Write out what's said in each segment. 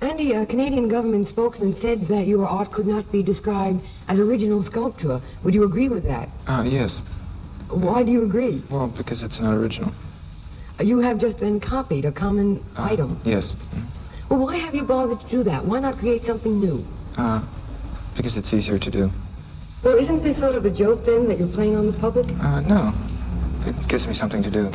Andy, a Canadian government spokesman said that your art could not be described as original sculpture. Would you agree with that? Yes. Why do you agree? Well, because it's not original. You have just then copied a common item. Yes. Well, why have you bothered to do that? Why not create something new? Because it's easier to do. Well, isn't this sort of a joke, then, that you're playing on the public? No. It gives me something to do.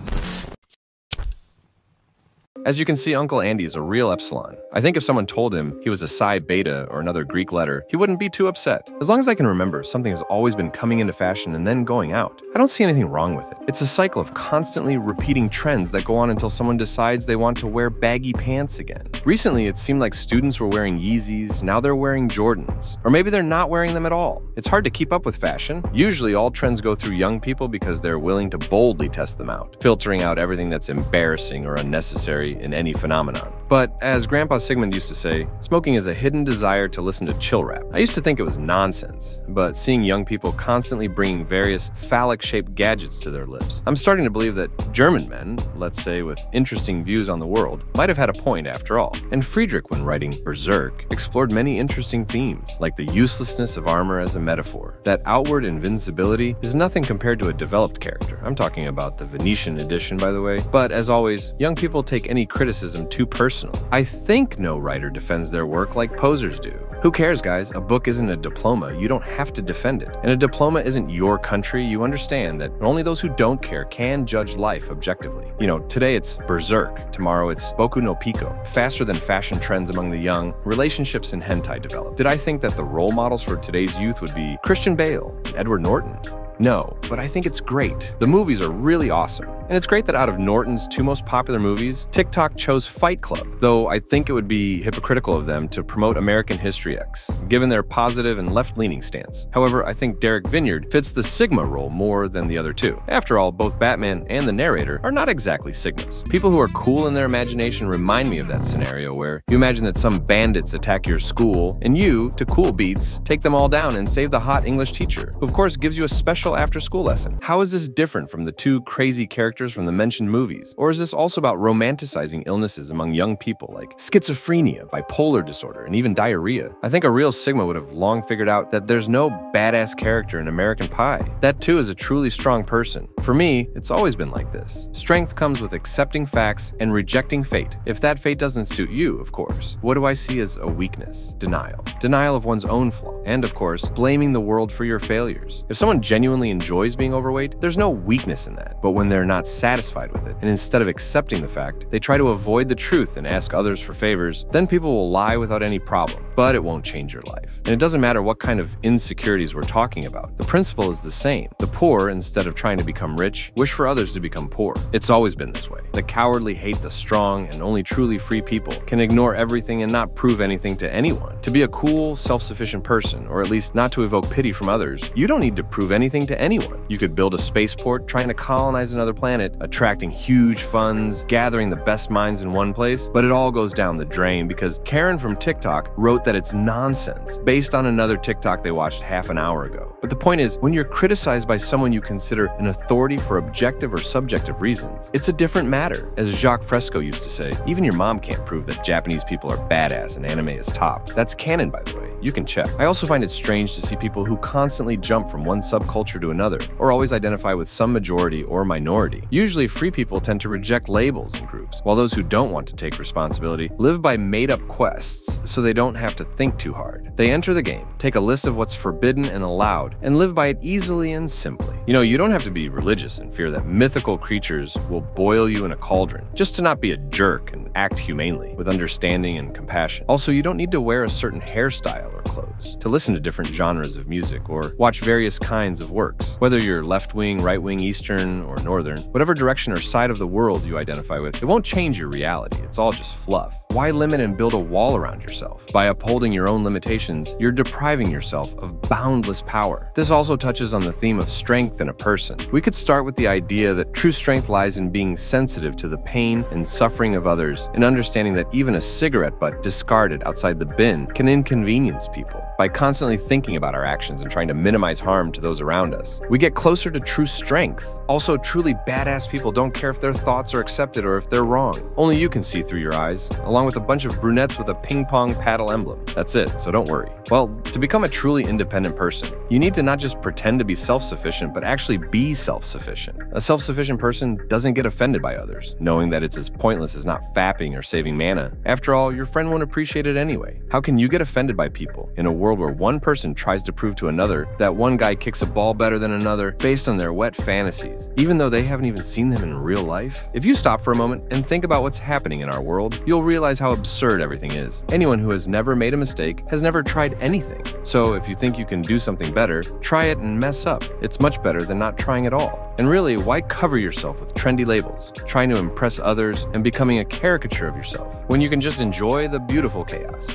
As you can see, Uncle Andy is a real epsilon. I think if someone told him he was a psi beta or another Greek letter, he wouldn't be too upset. As long as I can remember, something has always been coming into fashion and then going out. I don't see anything wrong with it. It's a cycle of constantly repeating trends that go on until someone decides they want to wear baggy pants again. Recently, it seemed like students were wearing Yeezys, now they're wearing Jordans. Or maybe they're not wearing them at all. It's hard to keep up with fashion. Usually, all trends go through young people because they're willing to boldly test them out, filtering out everything that's embarrassing or unnecessary in any phenomenon. But as Grandpa Sigmund used to say, smoking is a hidden desire to listen to chill rap. I used to think it was nonsense, but seeing young people constantly bringing various phallic-shaped gadgets to their lips, I'm starting to believe that German men, let's say with interesting views on the world, might have had a point after all. And Friedrich, when writing Berserk, explored many interesting themes, like the uselessness of armor as a metaphor. That outward invincibility is nothing compared to a developed character. I'm talking about the Venetian edition, by the way. But as always, young people take any criticism too personal. I think no writer defends their work like posers do. Who cares, guys? A book isn't a diploma. You don't have to defend it. And a diploma isn't your country. You understand that only those who don't care can judge life objectively. You know, today it's Berserk. Tomorrow it's Boku no Pico. Faster than fashion trends among the young, relationships in hentai develop. Did I think that the role models for today's youth would be Christian Bale and Edward Norton? No, but I think it's great. The movies are really awesome. And it's great that out of Norton's two most popular movies, TikTok chose Fight Club, though I think it would be hypocritical of them to promote American History X, given their positive and left-leaning stance. However, I think Derek Vineyard fits the Sigma role more than the other two. After all, both Batman and the narrator are not exactly Sigmas. People who are cool in their imagination remind me of that scenario where you imagine that some bandits attack your school, and you, to cool beats, take them all down and save the hot English teacher, who of course gives you a special after-school lesson. How is this different from the two crazy characters from the mentioned movies? Or is this also about romanticizing illnesses among young people like schizophrenia, bipolar disorder, and even diarrhea? I think a real Sigma would have long figured out that there's no badass character in American Pie. That too is a truly strong person. For me, it's always been like this. Strength comes with accepting facts and rejecting fate. If that fate doesn't suit you, of course. What do I see as a weakness? Denial. Denial of one's own flaw. And of course, blaming the world for your failures. If someone genuinely enjoys being overweight, there's no weakness in that. But when they're not satisfied with it, and instead of accepting the fact, they try to avoid the truth and ask others for favors, then people will lie without any problem. But it won't change your life. And it doesn't matter what kind of insecurities we're talking about. The principle is the same. The poor, instead of trying to become rich, wish for others to become poor. It's always been this way. The cowardly hate the strong, and only truly free people can ignore everything and not prove anything to anyone. To be a cool, self-sufficient person, or at least not to evoke pity from others, you don't need to prove anything to anyone. You could build a spaceport trying to colonize another planet, attracting huge funds, gathering the best minds in one place, but it all goes down the drain because Karen from TikTok wrote that it's nonsense based on another TikTok they watched half an hour ago. But the point is, when you're criticized by someone you consider an authority for objective or subjective reasons, it's a different matter. As Jacques Fresco used to say, even your mom can't prove that Japanese people are badass and anime is top. That's canon, by the way. You can check. I also find it strange to see people who constantly jump from one subculture to another, or always identify with some majority or minority. Usually, free people tend to reject labels and groups, while those who don't want to take responsibility live by made-up quests so they don't have to think too hard. They enter the game, take a list of what's forbidden and allowed, and live by it easily and simply. You know, you don't have to be religious and fear that mythical creatures will boil you in a cauldron, just to not be a jerk and act humanely, with understanding and compassion. Also, you don't need to wear a certain hairstyle or clothes, to listen to different genres of music, or watch various kinds of works. Whether you're left-wing, right-wing, Eastern, or Northern, whatever direction or side of the world you identify with, it won't change your reality. It's all just fluff. Why limit and build a wall around yourself? By upholding your own limitations, you're depriving yourself of boundless power. This also touches on the theme of strength in a person. We could start with the idea that true strength lies in being sensitive to the pain and suffering of others, and understanding that even a cigarette butt discarded outside the bin can inconvenience people. By constantly thinking about our actions and trying to minimize harm to those around us, we get closer to true strength. Also, truly badass people don't care if their thoughts are accepted or if they're wrong. Only you can see through your eyes, along with a bunch of brunettes with a ping pong paddle emblem. That's it, so don't worry. Well, to become a truly independent person, you need to not just pretend to be self-sufficient, but actually be self-sufficient. A self-sufficient person doesn't get offended by others, knowing that it's as pointless as not fapping or saving mana. After all, your friend won't appreciate it anyway. How can you get offended by people in a world where one person tries to prove to another that one guy kicks a ball better than another based on their wet fantasies, even though they haven't even seen them in real life? If you stop for a moment and think about what's happening in our world, you'll realize how absurd everything is. Anyone who has never made a mistake has never tried anything. So if you think you can do something better, try it and mess up. It's much better than not trying at all. And really, why cover yourself with trendy labels, trying to impress others and becoming a caricature of yourself, when you can just enjoy the beautiful chaos?